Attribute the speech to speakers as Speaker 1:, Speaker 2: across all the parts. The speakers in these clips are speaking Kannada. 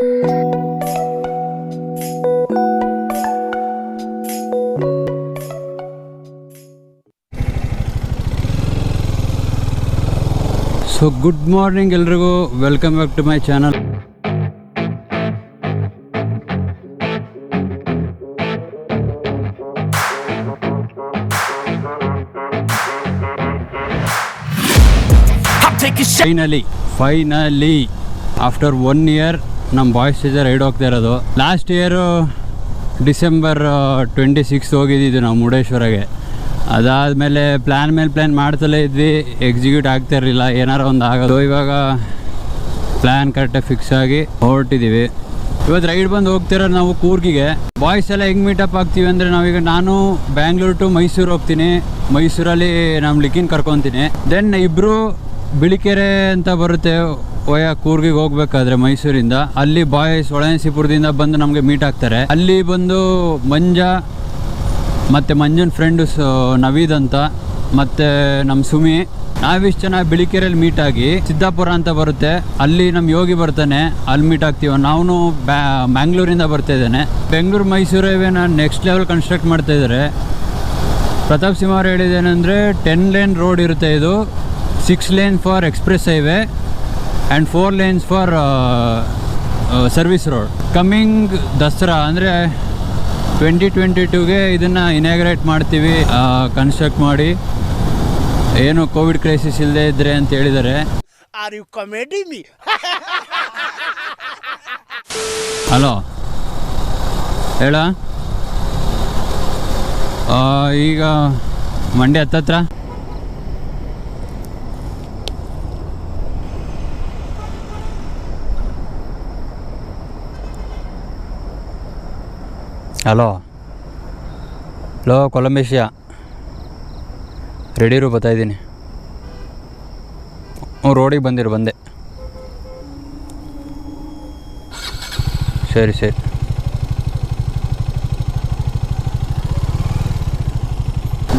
Speaker 1: ಸೊ ಗುಡ್ ಮಾರ್ನಿಂಗ್ ಎಲ್ರಿಗೂ, welcome back to my channel. Finally after 1 year ನಮ್ಮ ಬಾಯ್ಸ್ ಜೊತೆ ರೈಡ್ ಹೋಗ್ತಾ ಇರೋದು. ಲಾಸ್ಟ್ ಇಯರು ಡಿಸೆಂಬರ್ 26 ಹೋಗಿದ್ದು ನಾವು ಮುರುಡೇಶ್ವರಗೆ. ಅದಾದಮೇಲೆ ಪ್ಲ್ಯಾನ್ ಮಾಡ್ತಲೇ ಇದ್ವಿ, ಎಕ್ಸಿಕ್ಯೂಟ್ ಆಗ್ತಾ ಇರಲಿಲ್ಲ, ಏನಾರು ಒಂದು ಆಗೋದು. ಇವಾಗ ಪ್ಲ್ಯಾನ್ ಕರೆಕ್ಟಾಗಿ ಫಿಕ್ಸ್ ಆಗಿ ಹೊರಟಿದ್ದೀವಿ. ಇವತ್ತು ರೈಡ್ ಬಂದು ಹೋಗ್ತಿರೋದು ನಾವು ಕೂರ್ಗಿಗೆ. ಬಾಯ್ಸ್ ಎಲ್ಲ ಹೆಂಗೆ ಮೀಟಪ್ ಆಗ್ತೀವಿ ಅಂದರೆ, ನಾವೀಗ ನಾನು ಬ್ಯಾಂಗ್ಳೂರು ಟು ಮೈಸೂರು ಹೋಗ್ತೀನಿ, ಮೈಸೂರಲ್ಲಿ ನಮ್ಮ ಲಿಕ್ಕಿನ ಕರ್ಕೊತೀನಿ. ದೆನ್ ಇಬ್ಬರು ಬಿಳಿಕೆರೆ ಅಂತ ಬರುತ್ತೆ ಓಯ ಕೂರ್ಗಿಗೆ ಹೋಗ್ಬೇಕಾದ್ರೆ ಮೈಸೂರಿಂದ. ಅಲ್ಲಿ ಬಾಯ್ಸ್ ಒಳನಸೀಪುರದಿಂದ ಬಂದು ನಮಗೆ ಮೀಟ್ ಆಗ್ತಾರೆ. ಅಲ್ಲಿ ಬಂದು ಮತ್ತು ಮಂಜುನ ಫ್ರೆಂಡು ನವೀದ್ ಅಂತ, ಮತ್ತು ನಮ್ಮ ಸುಮಿ, ನಾವಿಷ್ಟು ಜನ ಬಿಳಿಕೆರೆಯಲ್ಲಿ ಮೀಟ್ ಆಗಿ ಸಿದ್ದಾಪುರ ಅಂತ ಬರುತ್ತೆ, ಅಲ್ಲಿ ನಮ್ಮ ಯೋಗಿ ಬರ್ತಾನೆ, ಅಲ್ಲಿ ಮೀಟ್ ಆಗ್ತೀವಿ. ನಾವು ಮ್ಯಾಂಗ್ಳೂರಿಂದ ಬರ್ತಾ ಇದ್ದಾನೆ. Bengaluru Mysuru highway next level construct ಮಾಡ್ತಾ ಇದ್ದಾರೆ. ಪ್ರತಾಪ್ ಸಿಂಹ ಅವರು ಹೇಳಿದ್ದೇನೆಂದರೆ 10 lane ರೋಡ್ ಇರುತ್ತೆ, ಇದು 6 lane for express highway and 4 lanes for service road. Coming Dasara ಅಂದರೆ 2022ಗೆ ಇದನ್ನು ಇನಾಗ್ರೇಟ್ ಮಾಡ್ತೀವಿ, ಕನ್ಸ್ಟ್ರಕ್ಟ್ ಮಾಡಿ, ಏನು ಕೋವಿಡ್ ಕ್ರೈಸಿಸ್ ಇಲ್ಲದೆ ಇದ್ರೆ ಅಂತ ಹೇಳಿದ್ದಾರೆ. ಹಲೋ ಹೇಳ, ಈಗ ಮಂಡ್ಯ ಹತ್ತತ್ರ ಹಲೋ ಕೊಲಂಬೇಶಿಯಾ ರೆಡಿರು, ಬರ್ತಾಯಿದ್ದೀನಿ. ರೋಡಿಗೆ ಬಂದೆ. ಸರಿ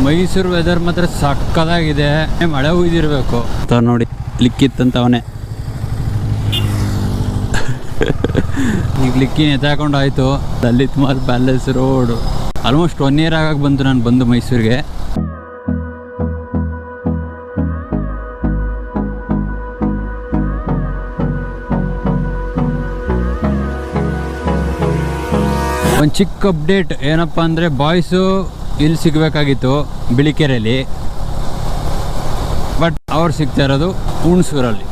Speaker 1: ಮೈಸೂರು ವೆದರ್ ಮಾತ್ರ ಸಕ್ಕದಾಗಿದೆ. ಮಳೆ ಹುಯ್ದಿರಬೇಕು ನೋಡಿ, ಲಿಕ್ಕಿತ್ತಂತ ಅವನೇ. ಈಗ ಲಿಕ್ಕಿನ ಎತ್ತಾಕೊಂಡು ಆಯಿತು. Lalit Mahal palace road almost 1 year ಆಗಾಗ ಬಂತು ನಾನು ಬಂದು ಮೈಸೂರಿಗೆ. ಒಂದು ಚಿಕ್ಕ ಅಪ್ಡೇಟ್ ಏನಪ್ಪ ಅಂದರೆ, ಬಾಯ್ಸು ಇಲ್ಲಿ ಸಿಗಬೇಕಾಗಿತ್ತು ಬಿಳಿಕೆರೆಯಲ್ಲಿ, ಬಟ್ ಅವ್ರು ಸಿಗ್ತಾ ಇರೋದು ಹುಣಸೂರಲ್ಲಿ.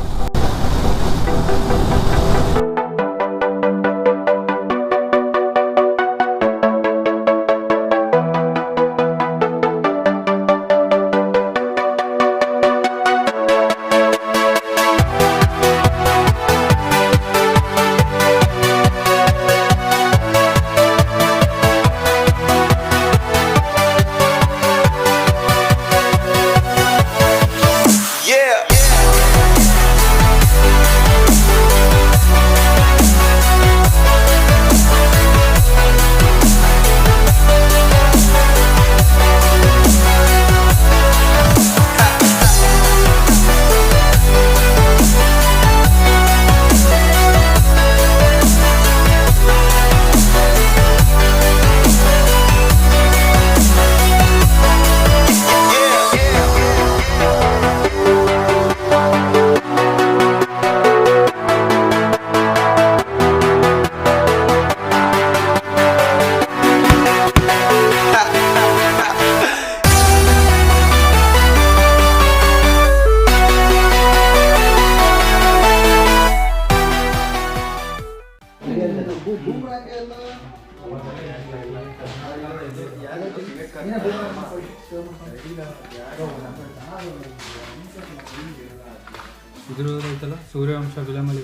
Speaker 1: ಇದ್ರೈತಲ್ಲ ಸೂರ್ಯವಂಶ ವಿಲಮಲಿ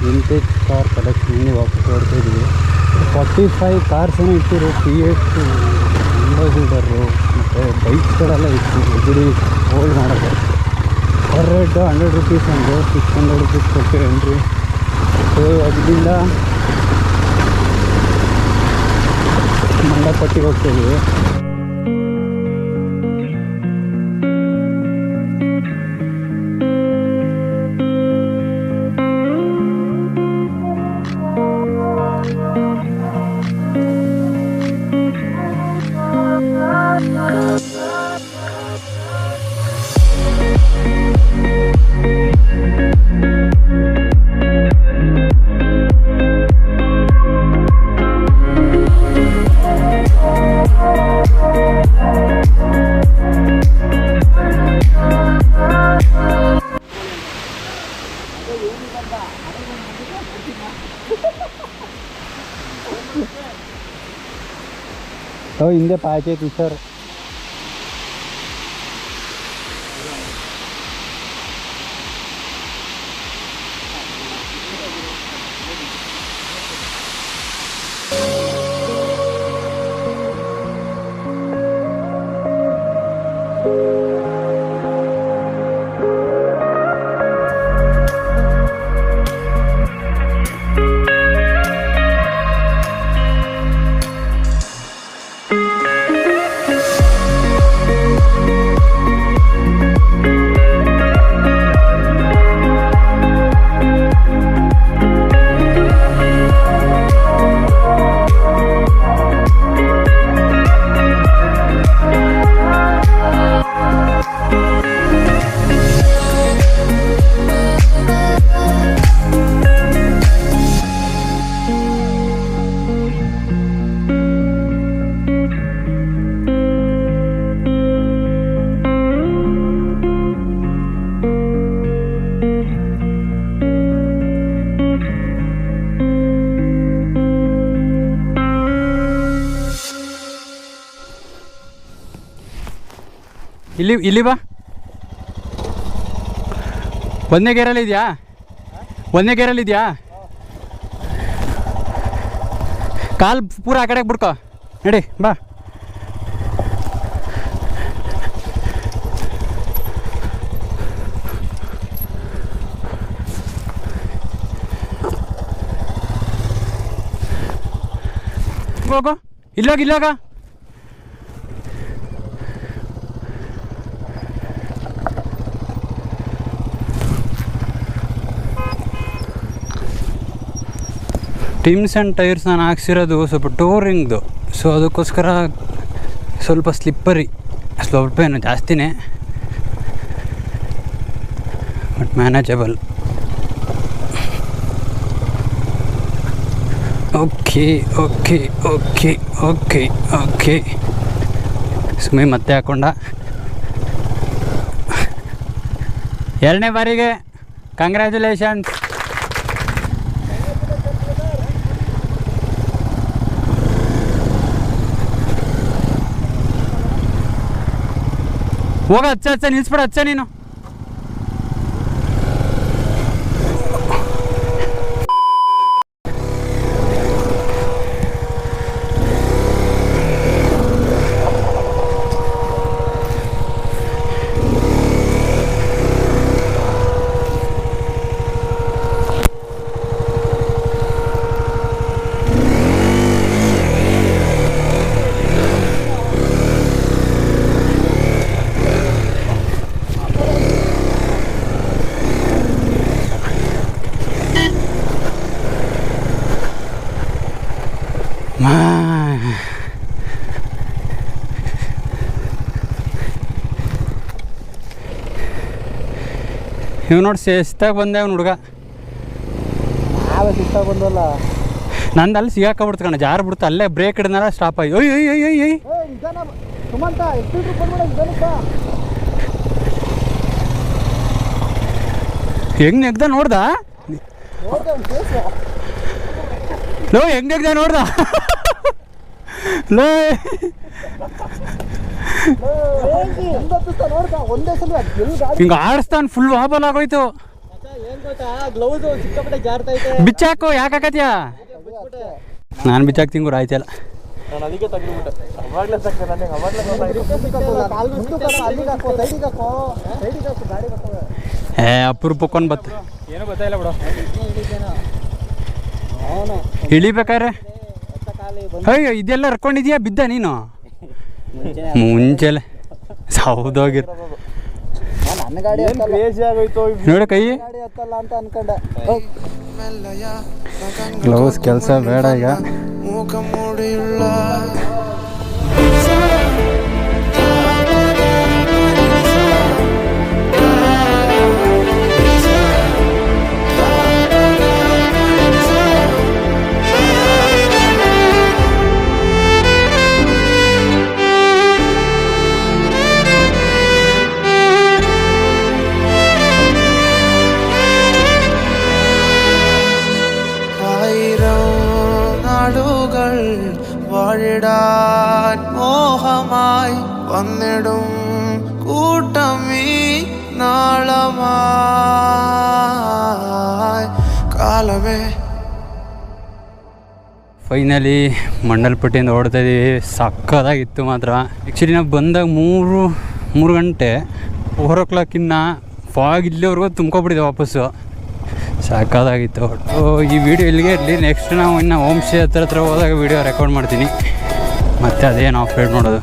Speaker 1: ವಿಂಟೇಜ್ ಕಾರ್ ಕಲೆಕ್ಷನ್ ವಾಪಸ್ ಹೊರಡ್ತಾ ಇದ್ದೀವಿ. 45 ಕಾರ್ಸ್ ಏನೋ ಇಟ್ಟಿರು, Fiat ಅಂಬಾಸಿಡರು ಮತ್ತು ಬೈಕ್ಸ್ಗಳೆಲ್ಲ ಇತ್ತು. ಗುಡಿ ಹೋಲ್ಡ್ ಮಾಡೋದು ಪರ್ ರೇಟ್ 100 rupees ಒಂದು 600 rupees ಕೊಟ್ಟು ಎಂಟ್ರಿ. ಸೊ ಅದರಿಂದ ಮಂಡಲಪಟ್ಟಿಗೆ ಹೋಗ್ತಾಯಿದ್ದೀವಿ. ಹಿಂದೆ ಪಾಚೆ ಸರ್. ಇಲ್ಲಿ ಬಾ. ಒಂದನೇ ಗೇರಲ್ಲಿ ಇದೆಯಾ? ಒಂದನೇ ಗೇರಲ್ಲಿ ಇದೆಯಾ? ಕಾಲು ಪೂರ ಆ ಕಡೆಗೆ ಬಿಡ್ಕೊ. ನಡಿ ಬಾ. ಹೋಗೋ, ಇಲ್ಲೋಗ. ಟಿಮ್ಸ್ ಆ್ಯಂಡ್ ಟೈರ್ಸ್ ನಾನು ಹಾಕ್ಸಿರೋದು ಸ್ವಲ್ಪ ಟೋರಿಂಗ್ದು, ಸೊ ಅದಕ್ಕೋಸ್ಕರ ಸ್ವಲ್ಪ ಸ್ಲಿಪ್ಪರಿ, ಸ್ವಲ್ಪ ಏನು ಜಾಸ್ತಿನೇ, ಬಟ್ ಮ್ಯಾನೇಜಬಲ್. ಓಕೆ ಸುಮ್ಮನೆ ಮತ್ತೆ ಹಾಕೊಂಡ. ಎರಡನೇ ಬಾರಿಗೆ ಕಂಗ್ರ್ಯಾಚುಲೇಷನ್ಸ್. ಹೋಗ ಹಚ್ಚ ನಿಲ್ಸ್ಬಿಡ, ಹಚ್ಚ ನೀನು. ಇವ್ ನೋಡಿ ಶಿಸ್ತಾಗಿ ಬಂದೆ ಅವ್ನು ಹುಡುಗ. ಶಿಸ್ತಾಗಿ ಬಂದಲ್ಲ, ನಂದು ಅಲ್ಲಿ ಸಿಗಾಕೊಂಡ್ಬಿಡ್ತು ಕಣ, ಜಾರು ಬಿಡ್ತು, ಅಲ್ಲೇ ಬ್ರೇಕ್ ಹಿಡಿದ್ನಾರ ಸ್ಟಾಪ್ ಆಗಿ. ಹೆಂಗ್ ನೆಗ್ದ ನೋಡ್ದ? ಲೋ ಹೆಂಗ್ ನೆಗ್ದ ನೋಡ್ದ? ಲೋ ಹಿಂಗ ಆಡಿಸ್ತಾನ, ಫುಲ್ ವಾಬಲ್ ಆಗೋಯ್ತು. ಬಿಚ್ಚಾಕು, ಯಾಕಾಕತ್ಯಾ? ನಾನು ಬಿಚ್ಚಾಕ್ತೀನಿ ಗುರು, ಆಯ್ತಲ್ಲ. ಅಪರೂಪಕ್ಕೊಂದು ಬತ್ತ, ಏನೋ ಗೊತ್ತಾಯಿಲ್ಲ ಬಿಡು. ಇಳಿಬೇಕಾರೆ ಅಯ್ಯೋ ಇದೆಲ್ಲ ಹರ್ಕೊಂಡಿದ್ಯಾ? ಬಿದ್ದ ನೀನು ಮುಂಚೆಲೆ ಸೌದೋಗಿರ್ ನೋಡಿ ಕೈ. ಗ್ಲೌಸ್ ಕೆಲಸ ಬೇಡ ಈಗ.
Speaker 2: വാഴിടാൻ മോഹമായി വന്നിടും കൂട്ടമീ നാളമായി കാലമേ.
Speaker 1: ಫೈನಲಿ ಮಂಡಲ್ಪಟ್ಟಿಯಿಂದ ಓಡ್ತಾ ಇದ್ದೀವಿ. ಸಕ್ಕದಾಗಿತ್ತು ಮಾತ್ರ. ಆ್ಯಕ್ಚುಲಿ ನಾವು ಬಂದಾಗ ಮೂರು ಗಂಟೆ 4 o'clock ಫಾಗ್ ಇಲ್ಲಿವರೆಗೂ ತುಂಬ್ಕೊಬಿಟ್ಟಿದೆ ವಾಪಸ್ಸು. ಸಕ್ಕದಾಗಿತ್ತು. ಈ ವಿಡಿಯೋ ಇಲ್ಲಿಗೆ ಇರಲಿ. ನೆಕ್ಸ್ಟ್ ನಾವು ಇನ್ನು ಹೋಮ್ ಸ್ಟೇ ಹತ್ರ ಹೋದಾಗ ವಿಡಿಯೋ ರೆಕಾರ್ಡ್ ಮಾಡ್ತೀನಿ. ಮತ್ತು ಅದೇನು ಆಫ್ ರೋಡ್ ಮಾಡೋದು.